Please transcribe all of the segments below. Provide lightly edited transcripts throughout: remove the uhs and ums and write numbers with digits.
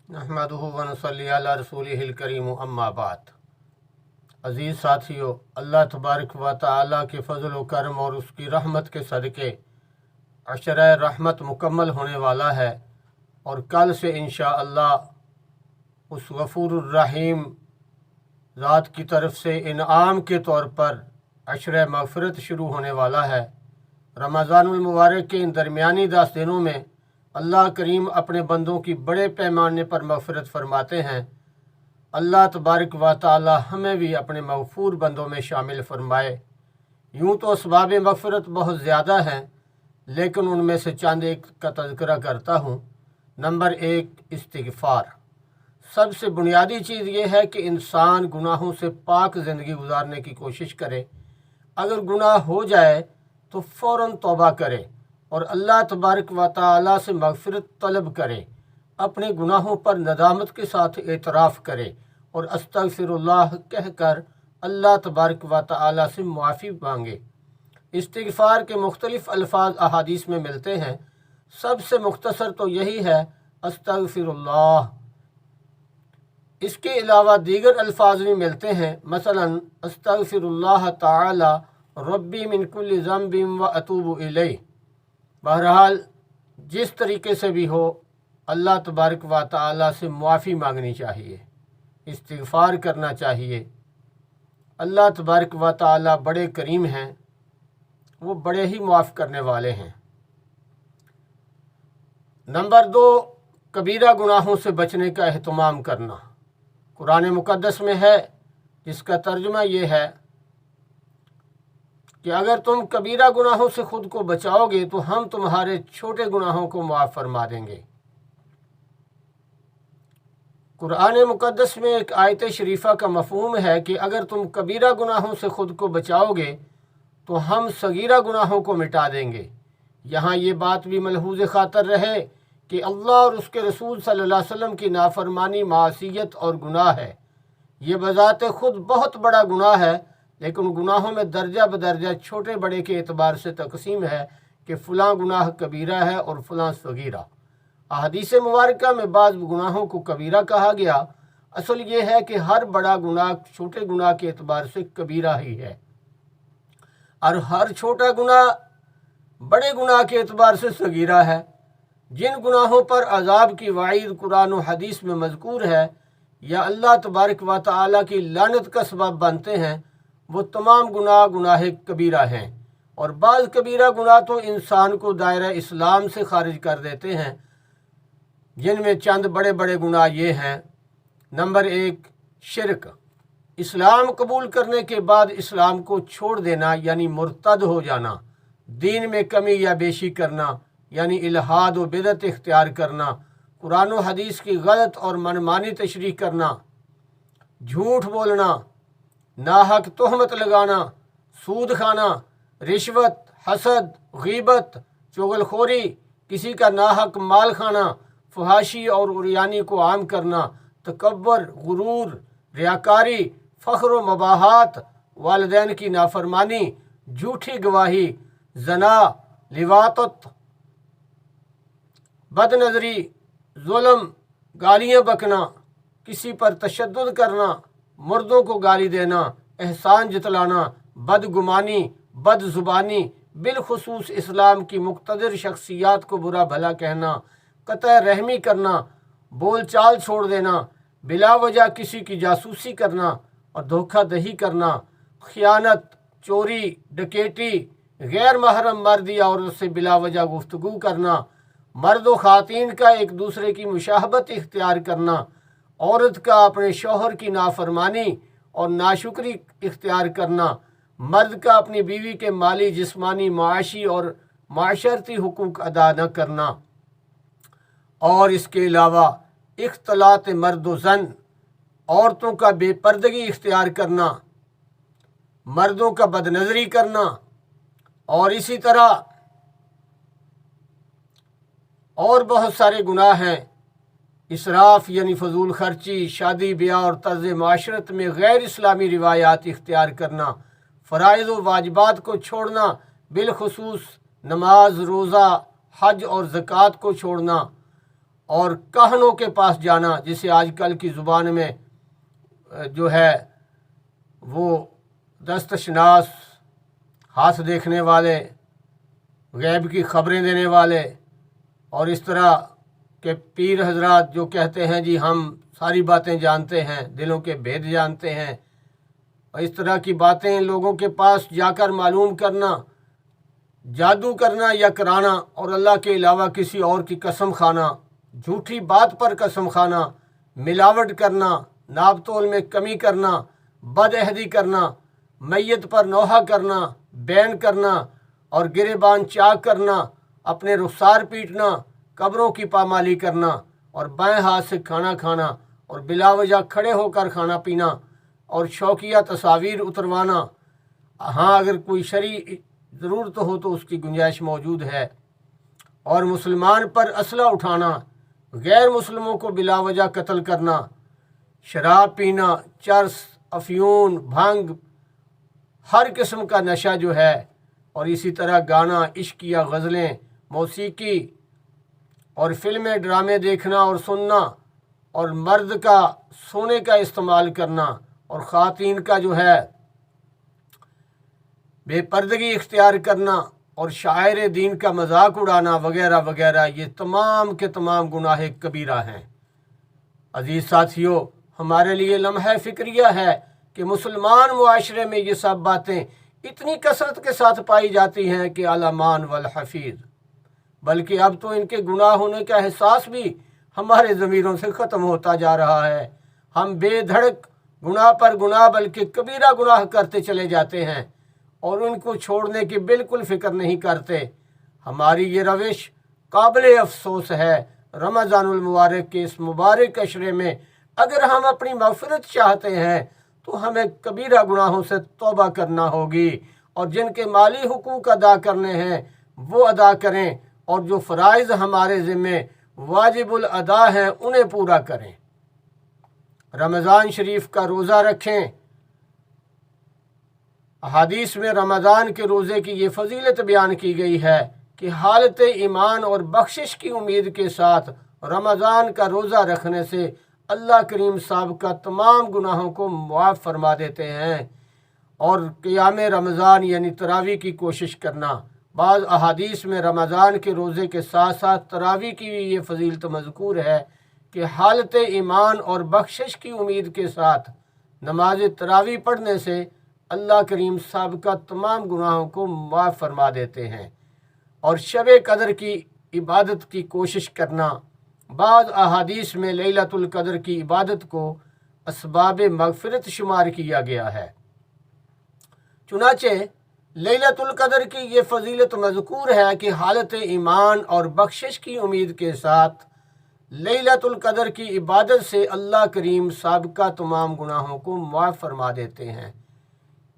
नहमदुहु व नसल्ली अला रसूलिहिल करीम अम्मा बाद। अज़ीज़ साथियों, अल्लाह तबारक व तआला के फ़ज़ल व करम और उसकी रहमत के सदक़े अशरा रहमत मुकम्मल होने वाला है और कल से इंशाअल्लाह उस गफ़ूरुर रहीम ज़ात की तरफ से इनाम के तौर पर अशरा मग़फ़िरत शुरू होने वाला है। रमज़ानुल मुबारक के इन दरमियानी 10 दिनों में अल्लाह करीम अपने बंदों की बड़े पैमाने पर मग़फ़िरत फरमाते हैं। अल्लाह तबारक व तआला हमें भी अपने मग़फ़ूर बंदों में शामिल फरमाए। यूँ तो असबाब मग़फ़िरत बहुत ज़्यादा हैं, लेकिन उनमें से चंद एक का तज़किरा करता हूँ। नंबर 1, इस्तिग़फ़ार। सबसे बुनियादी चीज़ ये है कि इंसान गुनाहों से पाक ज़िंदगी गुजारने की कोशिश करे। अगर गुनाह हो जाए तो फ़ौरन तौबा करे और अल्लाह तबारक व तआला से मग़फ़िरत तलब करे। अपने गुनाहों पर नदामत के साथ एतराफ़ करे और अस्तग़फ़िरुल्लाह कहकर अल्लाह तबारक व तआला से मुआफ़ी मांगे। इस्तिग़फ़ार के मुख्तलिफ़ अल्फ़ाज़ अहादीस में मिलते हैं। सबसे मुख्तसर तो यही है, अस्तग़फ़िरुल्लाह। इसके अलावा दीगर अल्फाज भी मिलते हैं, मसलन अस्तग़फ़िरुल्लाह तआला रब्बी मिन कुल्लि ज़ंबिन व अतूबु इलैह। बहरहाल जिस तरीके से भी हो, अल्लाह तबारक व तआला से मुआफ़ी मांगनी चाहिए, इस्तिग़फ़ार करना चाहिए। अल्लाह तबारक व तआला बड़े करीम हैं, वो बड़े ही मुआफ़ करने वाले हैं। नंबर 2, कबीरा गुनाहों से बचने का एहतमाम करना। कुरान मुक़द्दस में है, जिसका तर्जुमा ये है कि अगर तुम कबीरा गुनाहों से ख़ुद को बचाओगे तो हम तुम्हारे छोटे गुनाहों को मुआफ़ फरमा देंगे। कुरान मुक़द्दस में एक आयत शरीफ़ा का मफ़हूम है कि अगर तुम कबीरा गुनाहों से ख़ुद को बचाओगे तो हम सगीरा गुनाहों को मिटा देंगे। यहाँ ये बात भी मलहूज़ ख़ातर रहे कि अल्लाह और उसके रसूल सल्लल्लाहु अलैहि वसल्लम की नाफरमानी मासियत और गुनाह है। ये बज़ाते ख़ुद बहुत बड़ा गुनाह है, लेकिन गुनाहों में दर्जा बदर्जा छोटे बड़े के एतबार से तकसीम है कि फ़लाँ गुनाह कबीरा है और फ़लाँ सगीरा। अहदीस मुबारका में बाज़ गुनाहों को कबीरा कहा गया। असल ये है कि हर बड़ा गुनाह छोटे गुनाह के एतबार से कबीरा ही है और हर छोटा गुनाह बड़े गुनाह के एतबार से सगीरा है। जिन गुनाहों पर अज़ाब की वाईद कुरान और हदीस में मज़कूर है या अल्लाह तबारक व तआला की लानत का सबब बनते हैं, वो तमाम गुनाह कबीरा हैं। और बाज़ कबीरा गुनाह तो इंसान को दायरा इस्लाम से खारिज कर देते हैं, जिनमें चंद बड़े बड़े गुनाह ये हैं। नंबर 1, शिरक। इस्लाम कबूल करने के बाद इस्लाम को छोड़ देना यानी मुर्तद हो जाना, दीन में कमी या बेशी करना यानी इल्हाद व बिदअत इख्तियार करना, कुरान व हदीस की गलत और मनमानी तशरीह करना, झूठ बोलना, नाहक तोहमत लगाना, सूद खाना, रिश्वत, हसद, गीबत, चुगलखोरी, किसी का नाहक माल खाना, फहाशी और उरियानी को आम करना, तकब्बर, गुरूर, रियाकारी, फ़ख्र व मबाहात, वालिदैन की नाफरमानी, झूठी गवाही, जना, लिवातत, बदनज़री, जुल्म, गालियाँ बकना, किसी पर तशद्दुद करना, मुर्दों को गाली देना, एहसान जतलाना, बदगुमानी, बदजुबानी, बिलखुसूस इस्लाम की मुक़्तदर शख्सियात को बुरा भला कहना, क़तई रहमी करना, बोल चाल छोड़ देना, बिला वजह किसी की जासूसी करना और धोखा दही करना, ख़यानत, चोरी, डकैती, गैर महरम मर्द या औरत से बिला वजह गुफ्तगू करना, मर्द व ख़ातीन का एक दूसरे की मुशाहबत इख्तियार करना, औरत का अपने शौहर की नाफरमानी और नाशुक्री इख्तियार करना, मर्द का अपनी बीवी के माली, जिस्मानी, माशी और माशरती हुकूक अदा न करना, और इसके अलावा इख्तलात मर्द व ज़न, औरतों का बेपर्दगी इख्तियार करना, मर्दों का बदनज़री करना, और इसी तरह और बहुत सारे गुनाह हैं। इसराफ़ यानी फजूल खर्ची, शादी ब्याह और तर्ज़ माशरत में गैर इस्लामी रिवायात इख्तियार करना, फ़राइज़ व वाजिबात को छोड़ना, बिलखुसूस नमाज, रोज़ा, हज और ज़कात को छोड़ना, اور काहनों के पास जाना, जिसे आजकल की ज़ुबान में जो है वो दस्तशनास, हाथ देखने वाले, गैब की खबरें देने वाले और इस तरह के पीर हजरात जो कहते हैं जी हम सारी बातें जानते हैं, दिलों के भेद जानते हैं, और इस तरह की बातें लोगों के पास जाकर मालूम करना, जादू करना या कराना और अल्लाह के अलावा किसी और की कसम खाना, झूठी बात पर कसम खाना, मिलावट करना, नाप तोल में कमी करना, बदअहदी करना, मैयत पर नौहा करना, बैन करना और गिरेबान चाक करना, अपने रुखसार पीटना, कब्रों की पामाली करना और बाएं हाथ से खाना खाना और बिलावजह खड़े होकर खाना पीना और शौकिया तस्वीर उतरवाना। हाँ, अगर कोई शरई ज़रूरत हो तो उसकी गुंजाइश मौजूद है। और मुसलमान पर असला उठाना, गैर मुस्लिमों को बिलावजह कत्ल करना, शराब पीना, चरस, अफ्यून, भंग, हर किस्म का नशा जो है, और इसी तरह गाना, इश्क या गज़लें, मौसीकी और फिल्में, ड्रामे देखना और सुनना, और मर्द का सोने का इस्तेमाल करना और ख़वातीन का जो है बेपर्दगी इख्तियार करना और शायर दीन का मजाक उड़ाना वगैरह वगैरह, ये तमाम के तमाम गुनाह कबीरा हैं। अजीज़ साथियों, हमारे लिए लम्हा फ़िक्रिया है कि मुसलमान मुआशरे में ये सब बातें इतनी कसरत के साथ पाई जाती हैं कि आलामान वल हफीज़, बल्कि अब तो इनके गुनाह होने का एहसास भी हमारे ज़मीरों से ख़त्म होता जा रहा है। हम बेधड़क गुनाह पर गुनाह बल्कि कबीरा गुनाह करते चले जाते हैं और उनको छोड़ने की बिल्कुल फ़िक्र नहीं करते। हमारी ये रविश काबिल अफसोस है। रमज़ानुल मुबारक के इस मुबारक अशरे में अगर हम अपनी मग़फ़िरत चाहते हैं तो हमें कबीरा गुनाहों से तौबा करना होगी और जिनके माली हुकूक अदा करने हैं वो अदा करें और जो फ़राइज़ हमारे ज़िम्मे वाजिबुल अदा हैं उन्हें पूरा करें। रमज़ान शरीफ का रोज़ा रखें। अहादीस में रमज़ान के रोज़े की ये फजीलत बयान की गई है कि हालत ईमान और बख्शिश की उम्मीद के साथ रमज़ान का रोज़ा रखने से अल्लाह करीम साहब का तमाम गुनाहों को मुआफ़ फरमा देते हैं। और क़ियाम रमज़ान यानी तरावी की कोशिश करना। बाज़ अहादीस में रमज़ान के रोज़े के साथ साथ तरावी की भी ये फजीलत मज़कूर है कि हालत ईमान और बख्शिश की उम्मीद के साथ नमाज तरावी पढ़ने से अल्लाह करीम साहब का तमाम गुनाहों को माफ़ फरमा देते हैं। और शब कदर की इबादत की कोशिश करना। बाज़ अहादीस में लैलतुल कदर की इबादत को असबाब मग़फ़िरत शुमार किया गया है। चुनाचे लैलतुल कदर की ये फजीलत मज़कूर है कि हालत ईमान और बख्शिश की उम्मीद के साथ लैलतुल कदर की इबादत से अल्लाह करीम साहब का तमाम गुनाहों को माफ़ फरमा देते हैं।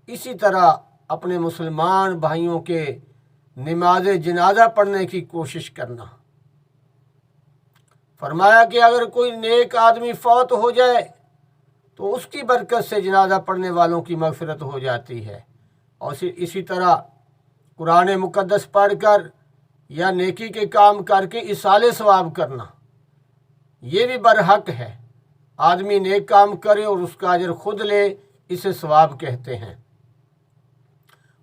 इसी तरह अपने मुसलमान भाइयों के नमाज जनाजा पढ़ने की कोशिश करना। फरमाया कि अगर कोई नेक आदमी फौत हो जाए तो उसकी बरकत से जनाजा पढ़ने वालों की मग़फ़िरत हो जाती है। और इसी तरह कुरान मुक़द्दस पढ़कर या नेकी के काम करके इसाले सवाब करना, ये भी बरहक है। आदमी नेक काम करे और उसका अजर खुद ले, इसे सवाब कहते हैं।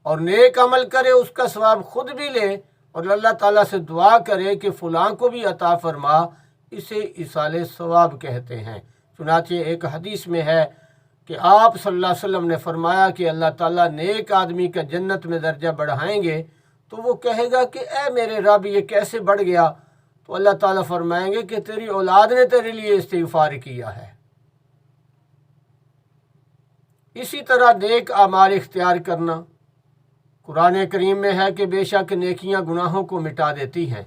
और नेक अमल करे, उसका सवाब खुद भी ले और अल्लाह ताला से दुआ करे कि फ़लाँ को भी अता फरमा, इसे इसाले सवाब कहते हैं। चुनाचे एक हदीस में है कि आप सल्लल्लाहु अलैहि वसल्लम ने फरमाया कि अल्लाह ताला नेक आदमी का जन्नत में दर्जा बढ़ाएंगे तो वो कहेगा कि ए मेरे रब, ये कैसे बढ़ गया? तो अल्लाह ताला फरमाएंगे कि तेरी औलाद ने तेरे लिए इस्तिग़फ़ार किया है। इसी तरह नेक आमाल इख्तियार करना। कुरान करीम में है कि बेशक नेकियां गुनाहों को मिटा देती हैं।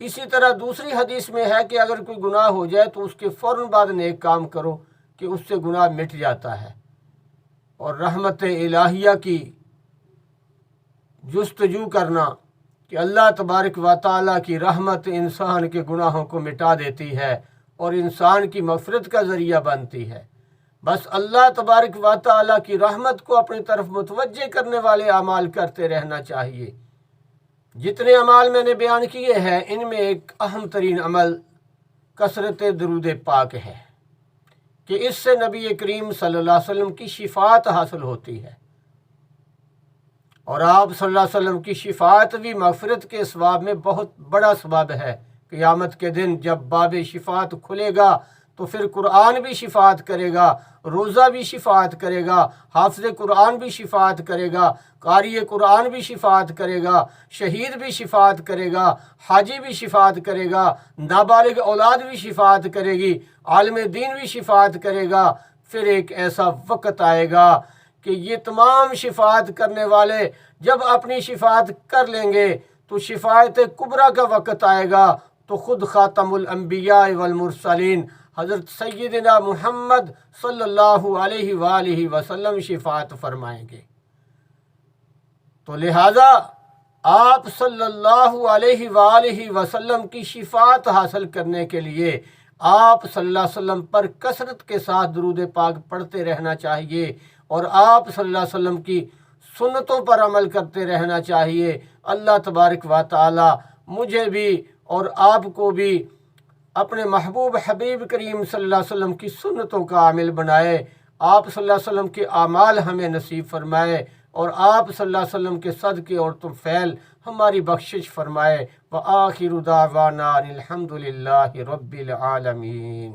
इसी तरह दूसरी हदीस में है कि अगर कोई गुनाह हो जाए तो उसके फ़ौरन बाद नेक काम करो कि उससे गुनाह मिट जाता है। और रहमत इलाहिया की जुस्तजू करना कि अल्लाह तबारक व तआला की रहमत इंसान के गुनाहों को मिटा देती है और इंसान की मग़फ़िरत का ज़रिया बनती है। बस अल्लाह तबारक व तआला की रहमत को अपनी तरफ मुतवज्जे करने वाले अमाल करते रहना चाहिए। जितने अमाल मैंने बयान किए हैं इनमें एक अहम तरीन अमल کثرت درود پاک ہے کہ اس سے نبی کریم صلی اللہ علیہ وسلم کی شفاعت حاصل ہوتی ہے، اور آپ صلی اللہ علیہ وسلم کی شفاعت بھی مغفرت کے ثواب میں بہت بڑا ثواب ہے۔ قیامت کے دن جب باب شفاعت کھلے گا تو پھر قرآن بھی شفاعت کرے گا، روزہ بھی شفاعت کرے گا، حافظ قرآن بھی شفاعت کرے گا، قاری قرآن بھی شفاعت کرے گا، شہید بھی شفاعت کرے گا، حاجی بھی شفاعت کرے گا، نابالغ اولاد بھی شفاعت کرے گی، عالم دین بھی شفاعت کرے گا۔ پھر ایک ایسا وقت آئے گا کہ یہ تمام شفاعت کرنے والے جب اپنی شفاعت کر لیں گے تو شفاعت کبریٰ کا وقت آئے گا تو خود خاتم الانبیاء والمرسلین حضرت سیدنا محمد صلی اللہ علیہ وآلہ وسلم شفاعت فرمائیں گے۔ تو لہٰذا آپ صلی اللہ علیہ وآلہ وسلم کی شفاعت حاصل کرنے کے لیے آپ صلی اللہ علیہ وسلم پر کثرت کے ساتھ درود پاک پڑھتے رہنا چاہیے، اور آپ صلی اللہ علیہ وسلم کی سنتوں پر عمل کرتے رہنا چاہیے۔ اللہ تبارک و تعالی مجھے بھی اور آپ کو بھی اپنے محبوب حبیب کریم صلی اللہ علیہ وسلم کی سنتوں کا عامل بنائے، آپ صلی اللہ علیہ وسلم کے اعمال ہمیں نصیب فرمائے، اور آپ صلی اللہ علیہ وسلم کے صدقے اور طفیل ہماری بخشش فرمائے۔ وآخر دعوانا الحمد للہ رب العالمین۔